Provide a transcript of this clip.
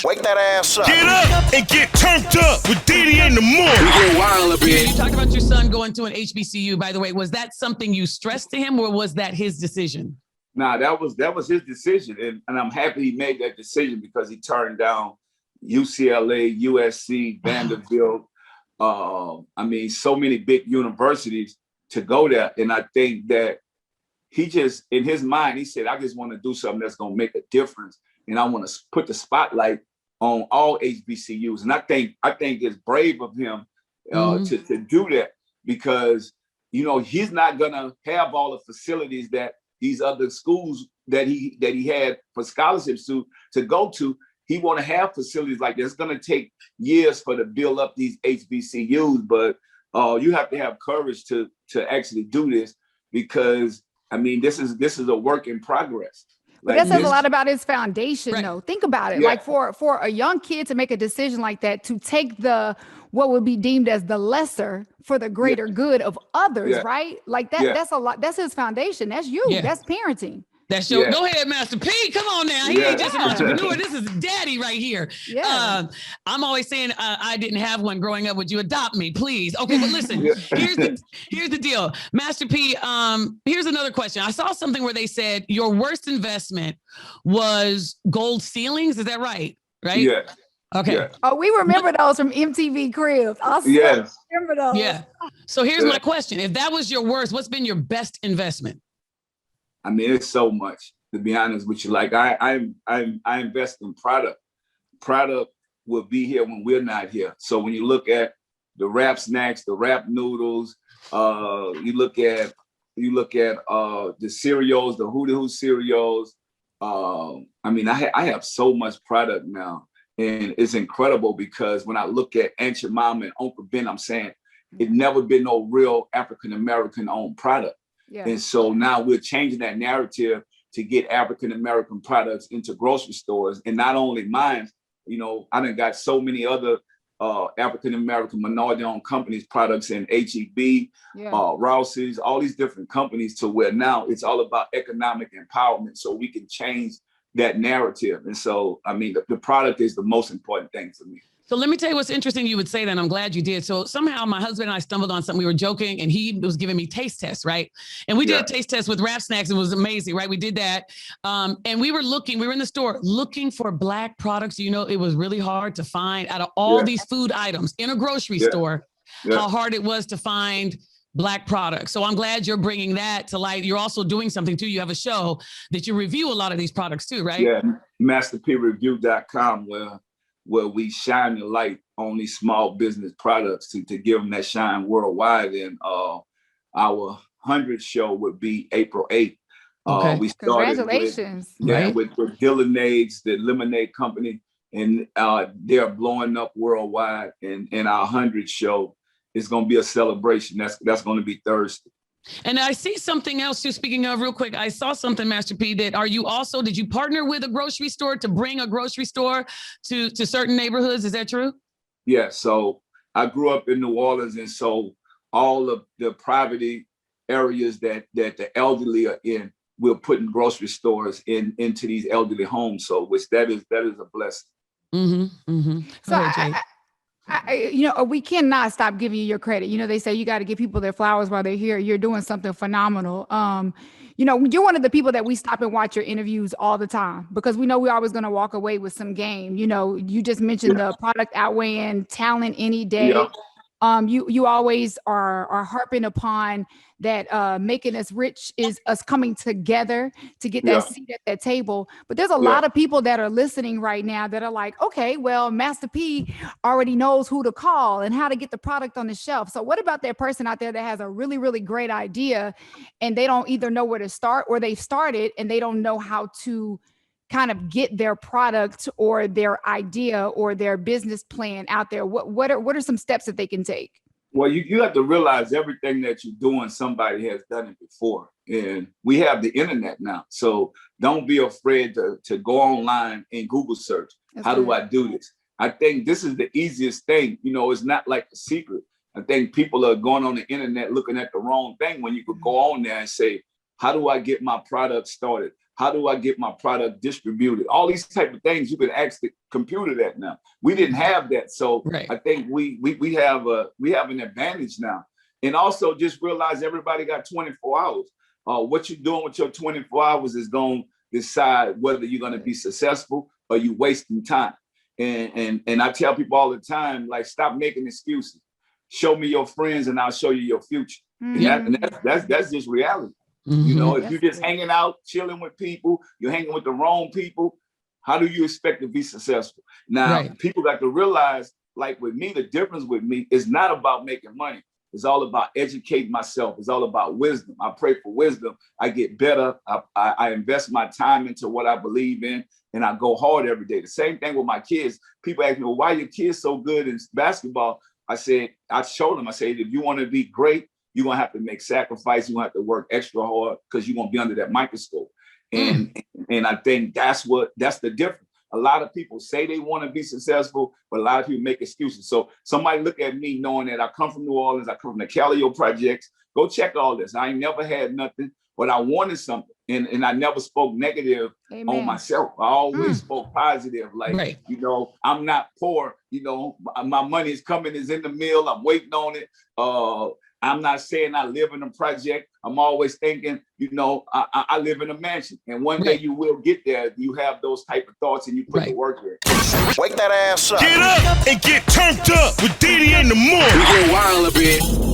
Wake that ass up. Get up and get turned up with DeDe in the morning. We get wild a bit. You talked about your son going to an HBCU, by the way. Was that something you stressed to him, or was that his decision? Nah, that was his decision. And I'm happy he made that decision because he turned down UCLA, USC, Vanderbilt. So many big universities to go there. And I think that he just, in his mind, he said, I just want to do something that's going to make a difference. And I want to put the spotlight on all HBCUs. And I think it's brave of him to do that because, he's not going to have all the facilities that these other schools that he had for scholarships to go to. He want to have facilities like this. It's going to take years to build up these HBCUs, but you have to have courage to actually do this because this is a work in progress. But that says a lot about his foundation, though. Think about it. Yeah. Like for a young kid to make a decision like that, to take what would be deemed as the lesser for the greater good of others, right? Like that's a lot. That's his foundation. That's you. Yeah. That's parenting. That's your go ahead, Master P. Come on now. He ain't just an entrepreneur. This is daddy right here. Yeah. I'm always saying I didn't have one growing up. Would you adopt me, please? Okay, but listen, here's the deal. Master P, here's another question. I saw something where they said your worst investment was gold ceilings. Is that right? Right? Yeah. Okay. Yeah. Oh, we remember those from MTV Cribs. Yes. Remember those. Yeah. So here's my question. If that was your worst, what's been your best investment? It's so much, to be honest with you. Like I invest in product. Product will be here when we're not here. So when you look at the wrap snacks, the wrap noodles, you look at the cereals, the Hoo cereals. I have so much product now, and it's incredible because when I look at Aunt Your Mama and Uncle Ben, I'm saying it never been no real African American owned product. Yeah. And so now we're changing that narrative to get African-American products into grocery stores. And not only mine, I done got so many other African-American minority-owned companies, products in HEB, Rouse's, all these different companies to where now it's all about economic empowerment so we can change that narrative. And so, the product is the most important thing for me. So let me tell you what's interesting. You would say that, and I'm glad you did. So somehow my husband and I stumbled on something. We were joking, and he was giving me taste tests, right? And we did a taste test with wrap snacks. It was amazing, right? We did that. And we were in the store looking for Black products. It was really hard to find out of all these food items in a grocery store, how hard it was to find Black products. So I'm glad you're bringing that to light. You're also doing something too. You have a show that you review a lot of these products too, right? Yeah, masterpreview.com where we shine the light on these small business products to give them that shine worldwide. And our 100th show would be April 8th. Okay. We started Congratulations. with Dillinades, the lemonade company, and they're blowing up worldwide. And our 100th show is going to be a celebration. That's going to be Thursday. And I see something else too, speaking of real quick, I saw something, Master P, that did you partner with a grocery store to bring a grocery store to certain neighborhoods? Is that true? Yeah, so I grew up in New Orleans, and so all of the poverty areas that the elderly are in, we're putting grocery stores into these elderly homes. So that is a blessing. Mm-hmm, mm-hmm. So we cannot stop giving you your credit. They say you got to give people their flowers while they're here. You're doing something phenomenal. You're one of the people that we stop and watch your interviews all the time because we know we're always going to walk away with some game. You just mentioned the product outweighing talent any day. Yeah. You always are harping upon that making us rich is us coming together to get that seat at that table. But there's a lot of people that are listening right now that are like, okay, well, Master P already knows who to call and how to get the product on the shelf. So what about that person out there that has a really, really great idea and they don't either know where to start or they've started and they don't know how to kind of get their product or their idea or their business plan out there? What are some steps that they can take? Well, you have to realize everything that you're doing, somebody has done it before. And we have the internet now. So don't be afraid to go online and Google search. How do I do this? I think this is the easiest thing. It's not like a secret. I think people are going on the internet looking at the wrong thing when you could go on there and say, how do I get my product started? How do I get my product distributed? All these type of things you can ask the computer that now. We didn't have that, so right. I think we have an advantage now. And also just realize everybody got 24 hours. What you're doing with your 24 hours is going to decide whether you're going to be successful or you wasting time. And I tell people all the time, like, stop making excuses. Show me your friends and I'll show you your future. And that's just reality. You know, if you're just hanging out, chilling with people, you're hanging with the wrong people, how do you expect to be successful? Now, people got to realize, like with me, the difference with me is not about making money. It's all about educating myself. It's all about wisdom. I pray for wisdom. I get better. I invest my time into what I believe in, and I go hard every day. The same thing with my kids. People ask me, well, why are your kids so good in basketball? I showed them, I said, if you want to be great, you're going to have to make sacrifice. You're going to have to work extra hard because you're going to be under that microscope. And I think that's the difference. A lot of people say they want to be successful, but a lot of people make excuses. So somebody look at me knowing that I come from New Orleans, I come from the Calio projects. Go check all this. I ain't never had nothing, but I wanted something. And I never spoke negative on myself. I always spoke positive. Like, you know, I'm not poor. You know, my money is coming, is in the mill. I'm waiting on it. I'm not saying I live in a project. I'm always thinking, you know, I live in a mansion. And one day you will get there. You have those type of thoughts and you put the work in. Wake that ass up. Get up and get turned up with DeDe in the morning. We get wild a bit.